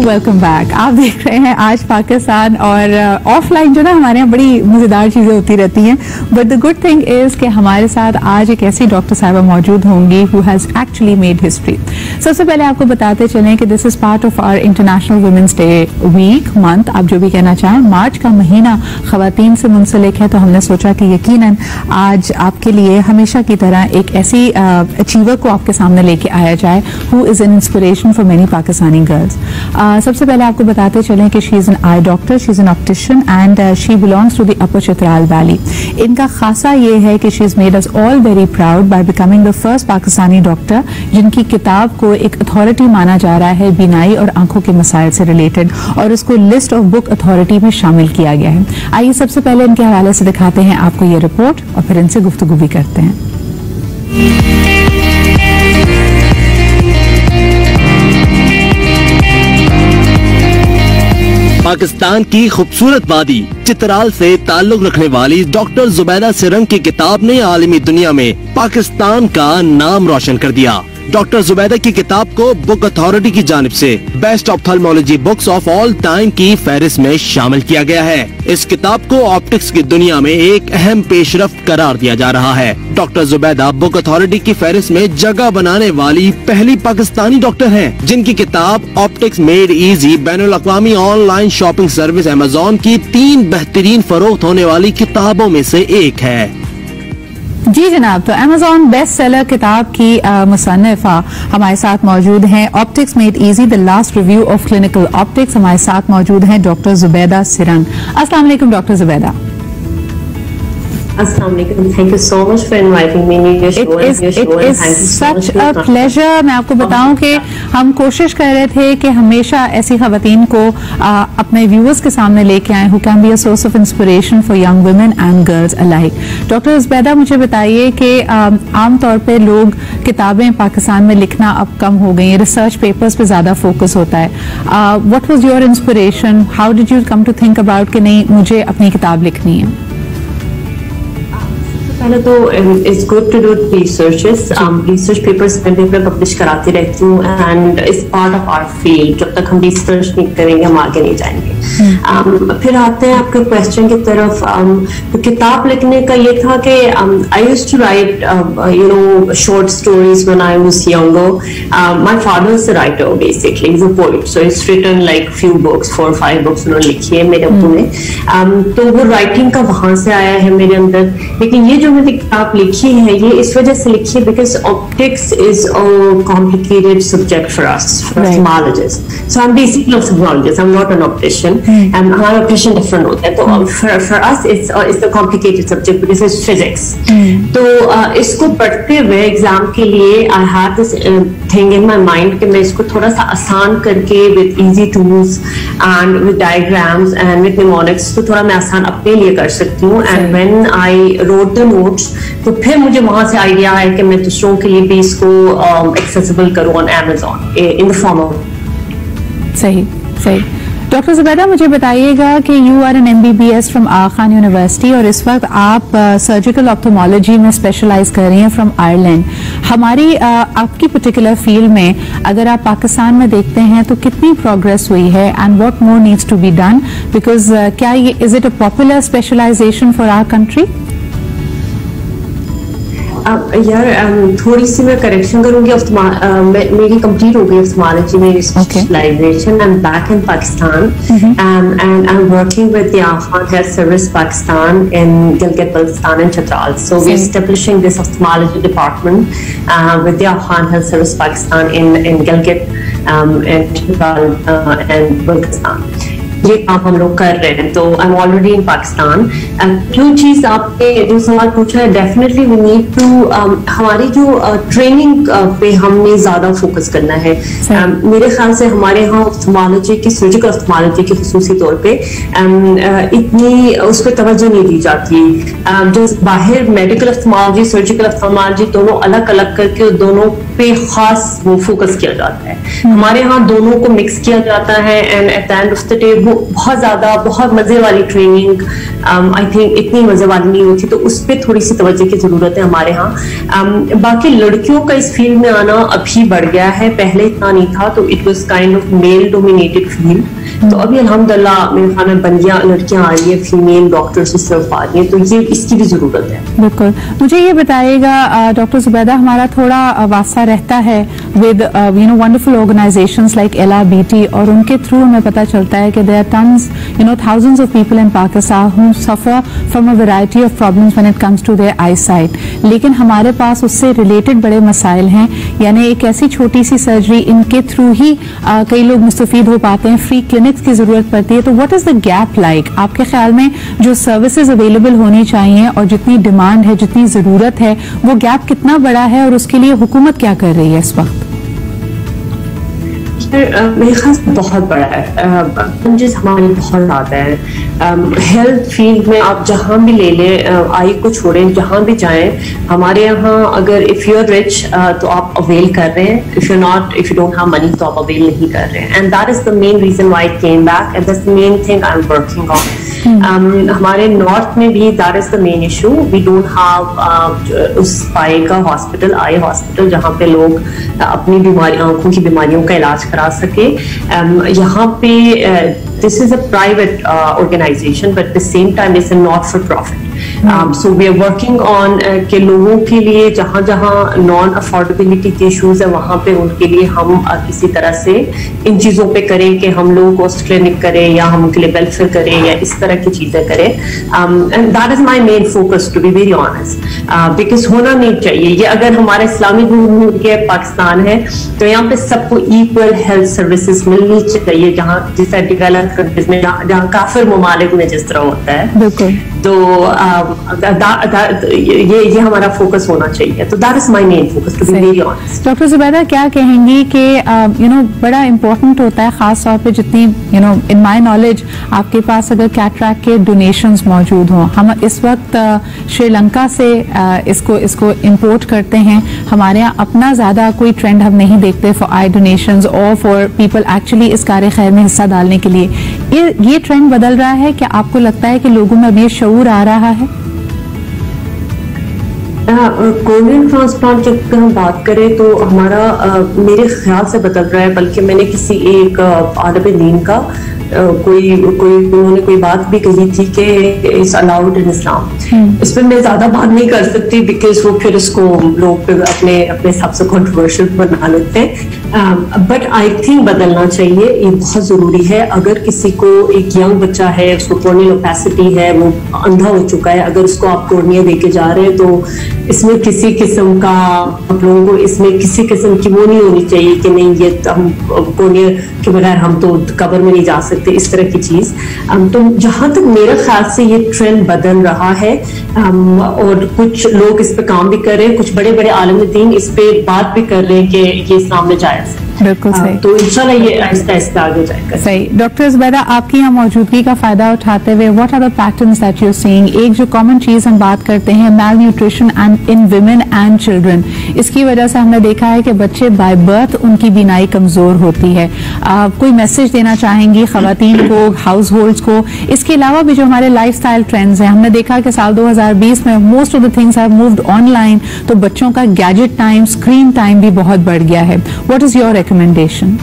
Welcome back. आप देख रहे हैं आज पाकिस्तान, और ऑफलाइन जो ना हमारे यहाँ बड़ी मज़ेदार चीज़ें होती रहती हैं, but the good thing is कि हमारे साथ आज एक ऐसी डॉक्टर साहिबा मौजूद होंगी who has actually made history. सबसे पहले आपको बताते चलें कि this is part of our international women's day week month, आप जो भी कहना चाहें। मार्च का महीना ख़वातीन से मुंसलिक है, तो हमने सोचा कि यकीनन आज आपके लिए हमेशा की तरह एक ऐसी अचीवर को आपके सामने लेके आया जाए who is an inspiration for many Pakistani girls. सबसे पहले आपको बताते चलें कि she is an eye doctor, she is an optician and she belongs to the upper Chitral valley. इनका खासा ये है कि she is made us all very proud by becoming the first Pakistani doctor जिनकी किताब को एक अथॉरिटी माना जा रहा है बीनाई और आंखों के मसाइल से रिलेटेड, और उसको लिस्ट ऑफ बुक अथॉरिटी में शामिल किया गया है। आइए सबसे पहले इनके हवाले से दिखाते हैं आपको ये रिपोर्ट और फिर इनसे गुफ्तगू भी करते हैं। पाकिस्तान की खूबसूरत वादी चित्राल से ताल्लुक रखने वाली डॉक्टर जुबैदा सिरंग की किताब ने आलमी दुनिया में पाकिस्तान का नाम रोशन कर दिया। डॉक्टर जुबैदा की किताब को बुक अथॉरिटी की जानिब से best ophthalmology books of all time की फहरिस्त में शामिल किया गया है। इस किताब को ऑप्टिक्स की दुनिया में एक अहम पेशरफ्त करार दिया जा रहा है। डॉक्टर जुबैदा बुक अथॉरिटी की फहरिस्त में जगह बनाने वाली पहली पाकिस्तानी डॉक्टर हैं, जिनकी किताब ऑप्टिक्स मेड इजी बैनुल अक़वामी ऑनलाइन शॉपिंग सर्विस अमेज़न की 3 बेहतरीन फरोख्त होने वाली किताबों में से एक है। जी जनाब, तो अमेज़न बेस्ट सेलर किताब की मुसन्निफा हमारे साथ मौजूद हैं। Optics made easy the last review of clinical optics, हमारे साथ मौजूद हैं डॉक्टर जुबैदा सिरंग। अस्सलाम वालेकुम doctor Zubaida. Assalamualaikum. Thank you so much for inviting me in your show. It is such a pleasure. मैं आपको बताऊं कि हम कोशिश कर रहे थे कि हमेशा ऐसी ख़वातीन को अपने व्यूअर्स के सामने लेके आए who can be a source of inspiration for young women and girls alike. Doctor Zubaida, मुझे बताइए कि आम तौर पे लोग किताबें पाकिस्तान में लिखना अब कम हो गई हैं, रिसर्च पेपर्स पे ज़्यादा फोकस होता है। What was your inspiration? How did you come to think about कि नहीं मुझे अपनी किताब लिखनी है? पहले तो it's good to do researches, research papers मैं पब्लिश कराती रहती हूँ and it's part of our field. जब तक हम रिसर्च नहीं करेंगे हम आगे नहीं जाएंगे। फिर आते हैं आपके क्वेश्चन की तरफ। तो किताब लिखने का ये था कि I used to write you know short stories when I was younger. My father is a writer basically, he is a poet, so it's written like few books, 4-5 books उन्होंने लिखी है मेरे अब्बू ने। तो वो राइटिंग का वहां से आया है मेरे अंदर। लेकिन ये जो मैंने किताब लिखी है ये इस वजह से लिखी है because optics is a complicated subject for us, for ophthalmologist. So I am basically ophthalmologist, I am not an optician, and हमारा ऑप्टिशियन डिफरेंट होता है। तो for us it's a complicated subject because it's physics. तो इसको पढ़ते हुए exam के लिए I had this thing in my mind कि मैं इसको थोड़ा सा आसान करके with easy tools and with diagrams and with mnemonics तो थोड़ा मैं आसान अपने लिए कर सकती हूँ। And when I wrote the notes तो फिर मुझे वहां से आइडिया आया कि मैं दूसरों के लिए भी इसको एक्सेसिबल करूँ on Amazon in the form of. सही सही। डॉक्टर जुबैदा, मुझे बताइएगा कि you are an MBBS from Aga Khan University और इस वक्त आप सर्जिकल ऑप्थेल्मोलॉजी में स्पेशलाइज कर रही हैं फ्रॉम आयरलैंड। हमारी आपकी पर्टिकुलर फील्ड में अगर आप पाकिस्तान में देखते हैं तो कितनी प्रोग्रेस हुई है and what more needs to be done, because क्या ये is it a popular specialisation for our country? यार थोड़ी सी मैं करेक्शन करूंगी। मेरी कंप्लीट हो गई ऑप्थेल्मोलॉजी में specialisation. I am back in Pakistan and I am working with the Aga Khan health service Pakistan in Gilgit Baltistan and Chitral. So we are establishing this ophthalmology department with the Aga Khan health service Pakistan in Gilgit and Chitral and Baltistan. ये काम हम लोग कर रहे हैं। तो I am already in Pakistan. जो चीज आपने जो सवाल पूछा है, डेफिनेटली वी नीड टू हमारी जो ट्रेनिंग पे हमने ज्यादा फोकस करना है। मेरे ख्याल से हमारे यहाँ ऑप्थेल्मोलॉजी की, सर्जिकल ऑप्थेल्मोलॉजी की खुसूसी तौर पे इतनी उस पर तवज्जो नहीं दी जाती। जो बाहर मेडिकल ऑप्थेल्मोलॉजी, सर्जिकल ऑप्थेल्मोलॉजी दोनों अलग अलग करके दोनों पे खास वो फोकस किया जाता है। हमारे यहाँ दोनों को मिक्स किया जाता है and at the end of the day वो बहुत ज़्यादा बहुत मज़े वाली ट्रेनिंग आई थिंक इतनी मज़े वाली नहीं होती, तो उस पर थोड़ी सी तवज्जो की ज़रूरत है हमारे यहाँ। बाकी लड़कियों का इस फील्ड में आना अभी बढ़ गया है, पहले इतना नहीं था, तो it was kind of male dominated field. तो अभी अल्हम्दुलिल्लाह मेरे ख्याल में बंदियां लड़कियां आ रही है, फीमेल डॉक्टर्स इस तरफ आ रही है, तो ये इसकी भी जरूरत है। बिल्कुल। मुझे ये बताइएगा डॉक्टर जुबैदा, हमारा थोड़ा वास्ता रहता है with wonderful organisations like LRBT, और उनके थ्रू हमें पता चलता है कि there are tons thousands of people in Pakistan who suffer from a variety of problems when it comes to their eyesight, लेकिन हमारे पास उससे रिलेटेड बड़े मसाइल हैं, यानी एक ऐसी छोटी सी सर्जरी इनके थ्रू ही कई लोग मुस्तफीद हो पाते हैं, फ्री क्लिनिक्स की जरूरत पड़ती है। तो what is the gap like आपके ख्याल में? जो सर्विसेज अवेलेबल होनी चाहिए और जितनी डिमांड है, जितनी जरूरत है, वो गैप कितना बड़ा है और उसके लिए हुकूमत क्या कर रही है इस वक्त? मेरे ख्याल बहुत बड़ा है, चैलेंजेस हमारे बहुत ज़्यादा है। हेल्थ फील्ड में आप जहाँ भी ले लें, आई को छोड़ें, जहाँ भी जाएं, हमारे यहाँ अगर इफ़ यू आर रिच तो आप अवेल कर रहे हैं, if you don't have money तो आप अवेल नहीं कर रहे हैं। And that is the main reason why it came back, and that's the main thing I am working on. हमारे नॉर्थ में भी that is the main issue, we don't have उस पाए का हॉस्पिटल, आई हॉस्पिटल, जहाँ पे लोग अपनी बीमारी, आंखों की बीमारियों का इलाज करा सके। यहाँ पे this is a private organization, but at the same time it's a not for profit. So we are working on कि लोगों के लिए जहाँ जहाँ नॉन अफोर्डेबिलिटी के इश्यूज है वहाँ पे उनके लिए हम किसी तरह से इन चीज़ों पे करें कि हम लो कॉस्ट क्लिनिक करें या हम उनके लिए वेलफेयर करें या इस तरह की चीज़ें करें। And that is my main focus, to be very honest, because होना नहीं चाहिए ये। अगर हमारा इस्लामिक मुल्क है, पाकिस्तान है, तो यहाँ पे सबको इक्वल हेल्थ सर्विसेज मिलनी चाहिए, जहाँ जिस डेवलप्ड कंट्रीज में, जहाँ काफिर ममालिक में जिस तरह होता है। बिल्कुल। तो ये हमारा फोकस होना चाहिए। तो that is my main focus, to be very honest. Doctor Zubaida, क्या कहेंगी कि बड़ा इंपॉर्टेंट होता है, खास तौर पे जितनी इन माय नॉलेज आपके पास अगर कैटरैक्ट के डोनेशंस मौजूद हों, हम इस वक्त श्रीलंका से इसको इंपोर्ट करते हैं, हमारे यहाँ अपना ज्यादा कोई ट्रेंड हम नहीं देखते फॉर आई डोनेशंस और फॉर पीपल एक्चुअली इस कार्य खैर में हिस्सा डालने के लिए। ये ट्रेंड बदल रहा है क्या? आपको लगता है कि लोगों में अब ये शऊर आ रहा है? कोर्नियल ट्रांसप्लांट जब हम बात करें तो हमारा मेरे ख्याल से बदल रहा है, बल्कि मैंने किसी एक आलिम दीन का उन्होंने कोई बात भी कही थी कि इट्स अलाउड इन इस्लाम। इस पर मैं ज्यादा बात नहीं कर सकती बिकॉज वो फिर इसको लोग अपने हिसाब से कंट्रोवर्शियल बना लेते हैं। बट आई थिंक बदलना चाहिए, ये बहुत जरूरी है। अगर किसी को एक यंग बच्चा है, उसको कॉर्नियल ओपेसिटी है, वो अंधा हो चुका है, अगर उसको आप कॉर्निया दे के जा रहे हैं तो इसमें किसी किस्म का आप लोगों को इसमें किसी किस्म की वो नहीं होनी चाहिए कि नहीं ये हम कॉर्निया के बगैर हम तो कब्र में नहीं जा सकते, इस तरह की चीज। तो जहां तक मेरे ख्याल से ये ट्रेंड बदल रहा है और कुछ लोग इस पे काम भी कर रहे हैं, कुछ बड़े बड़े आलिम दीन इस पे बात भी कर रहे हैं कि ये इस्लाम में जायज है। बिल्कुल सही। तो इंशाल्लाह ये आहिस्ता आहिस्ता आगे जाएगा। सही। डॉक्टर जुबैदा, आपकी यहाँ मौजूदगी का फायदा उठाते हुए what are the patterns that you are seeing? एक जो कॉमन चीज हम बात करते हैं, malnutrition and in women and children, इसकी वजह से हमने देखा है कि बच्चे बाय बर्थ उनकी बीनाई कमजोर होती है। कोई मैसेज देना चाहेंगी खवातीन को, हाउस होल्ड्स को? इसके अलावा भी जो हमारे लाइफ स्टाइल ट्रेंड्स हैं, हमने देखा कि साल 2020 में most of the things have moved online, तो बच्चों का गैजेट टाइम, स्क्रीन टाइम भी बहुत बढ़ गया है। What is your recommendation?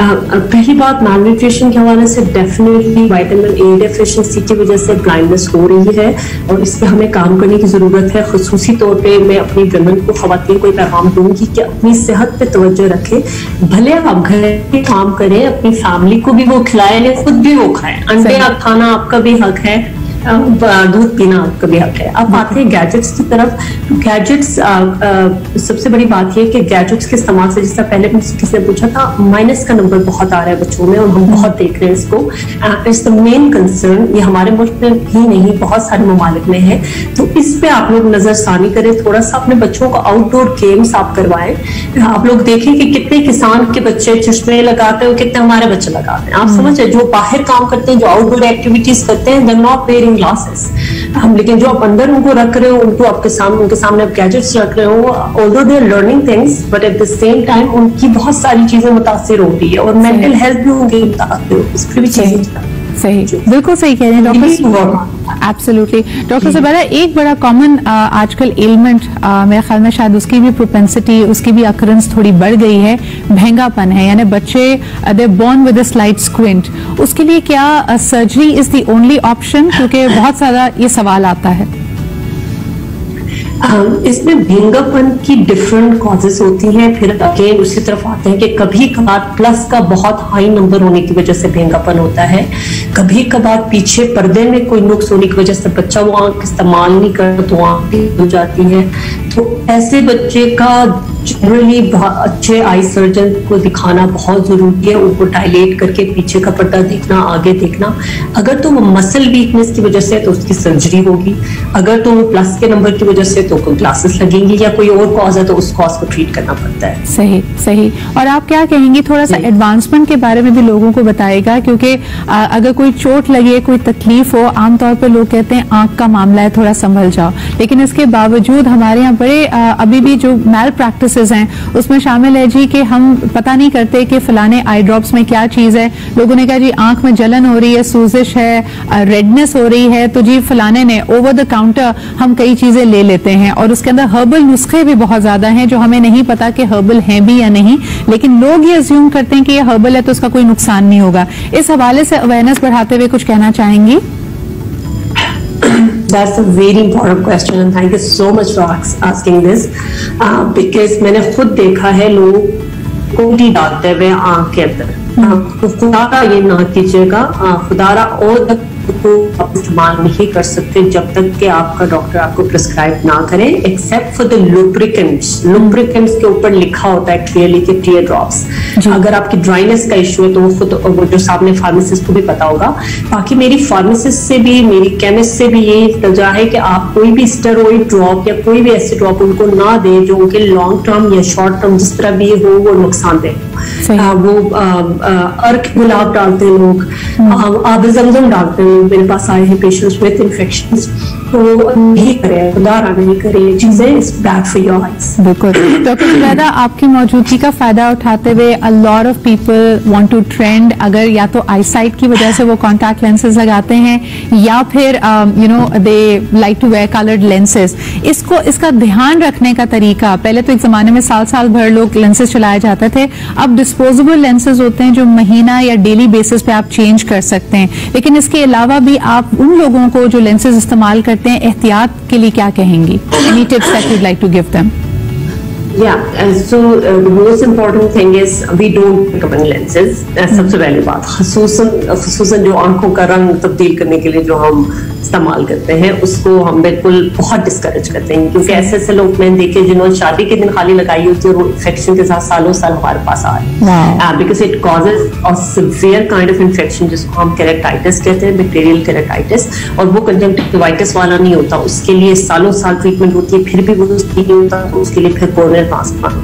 पहली बात, मैलन्यूट्रिशन के हवाले से डेफिनेटली विटामिन ए डेफिशिएंसी की वजह से ब्लाइंडनेस हो रही है और इस पर हमें काम करने की ज़रूरत है। खुसूसी तौर पे मैं अपनी वुमेन को, ख़वातीन को पैगाम दूंगी कि अपनी सेहत पे तवज्जो रखें। भले आप घर में काम करें, अपनी फैमिली को भी वो खिलाएं, खुद भी वो खाएं। अंडे खाना आपका भी हक है, दूध पीना आपका भी हक है। अब आते हैं गैजेट्स की तरफ। गैजेट्स सबसे बड़ी बात यह कि गैजेट्स के इस्तेमाल से, जिस तरह पहले किसी ने पूछा था, माइनस का नंबर बहुत आ रहा है बच्चों में और हम बहुत देख रहे हैं इसको। It's the main concern. ये हमारे मुल्क में ही नहीं, बहुत सारे ममालिक में है। तो इस पे आप लोग नजरसानी करें, थोड़ा सा अपने बच्चों को आउटडोर गेम्स आप करवाएं। आप लोग देखें कि कितने किसान के बच्चे चश्मे लगाते हैं और कितने हमारे बच्चे लगाते हैं। आप समझ, जो बाहर काम करते हैं, जो आउटडोर एक्टिविटीज करते हैं, they are not wearing in glasses, लेकिन जो आप अंदर उनको रख रहे हो, उनके सामने आप गैजेट्स रख रहे हो, although they are learning things but at the same time उनकी बहुत सारी चीजें मुतासिर होती है और मेंटल हेल्थ भी उनकी मुतासिर होती है, इस पर भी चीजें सही, बिल्कुल सही कह रहे हैं डॉक्टर, एब्सोल्युटली। डॉक्टर ज़ुबैदा, एक बड़ा कॉमन आजकल एलिमेंट मेरे ख्याल में शायद उसकी भी प्रोपेंसिटी, उसकी भी अकरेंस थोड़ी बढ़ गई है, महंगापन है, यानी बच्चे they born with a slight squint, उसके लिए क्या surgery is the only option? क्योंकि बहुत सारा ये सवाल आता है। इसमें महंगापन की डिफरेंट कॉजेस होती हैं, फिर अगेन उसी तरफ आते हैं कि कभी कभार प्लस का बहुत हाई नंबर होने की वजह से महंगापन होता है, कभी कभार पीछे पर्दे में कोई नुक्स होने की वजह से बच्चा वो आंख इस्तेमाल नहीं करता तो आंख भी हो जाती है। तो ऐसे बच्चे का जनरली अच्छे आई सर्जन को दिखाना बहुत जरूरी है, उनको डायलेट करके पीछे का पर्दा देखना, आगे देखना। अगर तो वो मसल वीकनेस की वजह से तो उसकी सर्जरी होगी, अगर तो वो प्लस के नंबर की वजह से तो कोई ग्लासेस लगेंगी, या कोई और कॉज है तो उस कॉज को ट्रीट करना पड़ता है। सही सही। और आप क्या कहेंगी, थोड़ा सा एडवांसमेंट के बारे में भी लोगों को बताएगा, क्योंकि अगर कोई चोट लगे, कोई तकलीफ हो, आमतौर पर लोग कहते हैं आंख का मामला है, थोड़ा संभल जाओ, लेकिन इसके बावजूद हमारे यहाँ बड़े अभी भी जो मैल प्रैक्टिसेस हैं उसमें शामिल है जी कि हम पता नहीं करते कि फलाने आई ड्रॉप्स में क्या चीज है। लोगों ने कहा जी आंख में जलन हो रही है, सूजिश है, रेडनेस हो रही है, तो जी फलाने ने ओवर द काउंटर हम कई चीजें ले लेते हैं, और उसके अंदर हर्बल नुस्खे भी बहुत ज्यादा हैं जो हमें नहीं पता कि हर्बल हैं भी या नहीं, लेकिन लोग ये अज्यूम करते हैं कि ये हर्बल है तो उसका कोई नुकसान नहीं होगा। इस हवाले से अवेयरनेस बढ़ाते हुए कुछ कहना चाहेंगी? That's a very important question and thank you so much for asking this because मैंने खुद देखा है लोग कोटी डालते हुए आंख के अंदर, तो खुदारा ये ना कीजिएगा, खुदारा और तक को आप इस्तेमाल नहीं कर सकते जब तक कि आपका डॉक्टर आपको प्रिस्क्राइब ना करे, except for the lubricants. Lubricants के ऊपर लिखा होता है क्लियरली कि टीयर ड्रॉप्स। अगर आपकी ड्राइनेस का इशू है तो वो खुद वो जो सामने फार्मासिस्ट को भी पता होगा। बाकी मेरी फार्मासिस्ट से भी, मेरी केमिस्ट से भी यही इल्तजा है कि आप कोई भी स्टेरॉइड ड्रॉप या कोई भी ऐसे ड्रॉप उनको ना दें जो उनके लॉन्ग टर्म या शॉर्ट टर्म जिस तरह भी हो वो नुकसान दे। वो अर्क गुलाब डालते हैं लोग, आब ज़मज़म डालते हैं, मेरे पास आए हैं पेशेंट्स विद इन्फेक्शंस, तो नहीं करें, खुदारा नहीं करें चीजें, it's bad for your eyes. बिल्कुल डॉक्टर ज़ुबैदा, आपकी मौजूदगी का फायदा उठाते हुए a lot of people want to trend, अगर या तो आई साइट की वजह से वो कॉन्टैक्ट लेंसेज लगाते हैं या फिर you know they like to wear coloured lenses, इसका ध्यान रखने का तरीका, पहले तो एक जमाने में साल भर लोग लेंसेज चलाए जाते थे, अब डिस्पोजेबल लेंसेज होते हैं जो महीना या डेली बेसिस पे आप चेंज कर सकते हैं, लेकिन इसके अलावा भी आप उन लोगों को जो लेंसेज इस्तेमाल करते हैं एहतियात के लिए क्या कहेंगी? Any tips that you'd like to give them? Yeah, so the most important thing is we don't recommend lenses. सबसे पहली बात, खसूसन जो आंखों का रंग तब्दील करने के लिए जो हम इस्तेमाल करते हैं उसको हम बिल्कुल बहुत डिस्करेज करते हैं, क्योंकि ऐसे लोग मैंने देखे जिन्होंने शादी के दिन खाली लगाई होती है और वो इन्फेक्शन के साथ सालों साल हमारे पास आ रहे हैं, because it causes a severe kind of infection जिसको हम केरेटाइटिस कहते हैं, बैक्टीरियल केरेटाइटिस, और वो कंजंक्टिवाइटिस वाला नहीं होता, उसके लिए सालों साल ट्रीटमेंट होती है, फिर भी वो नहीं होता, उसके लिए फिर कोरोनरी ट्रांसप्लांट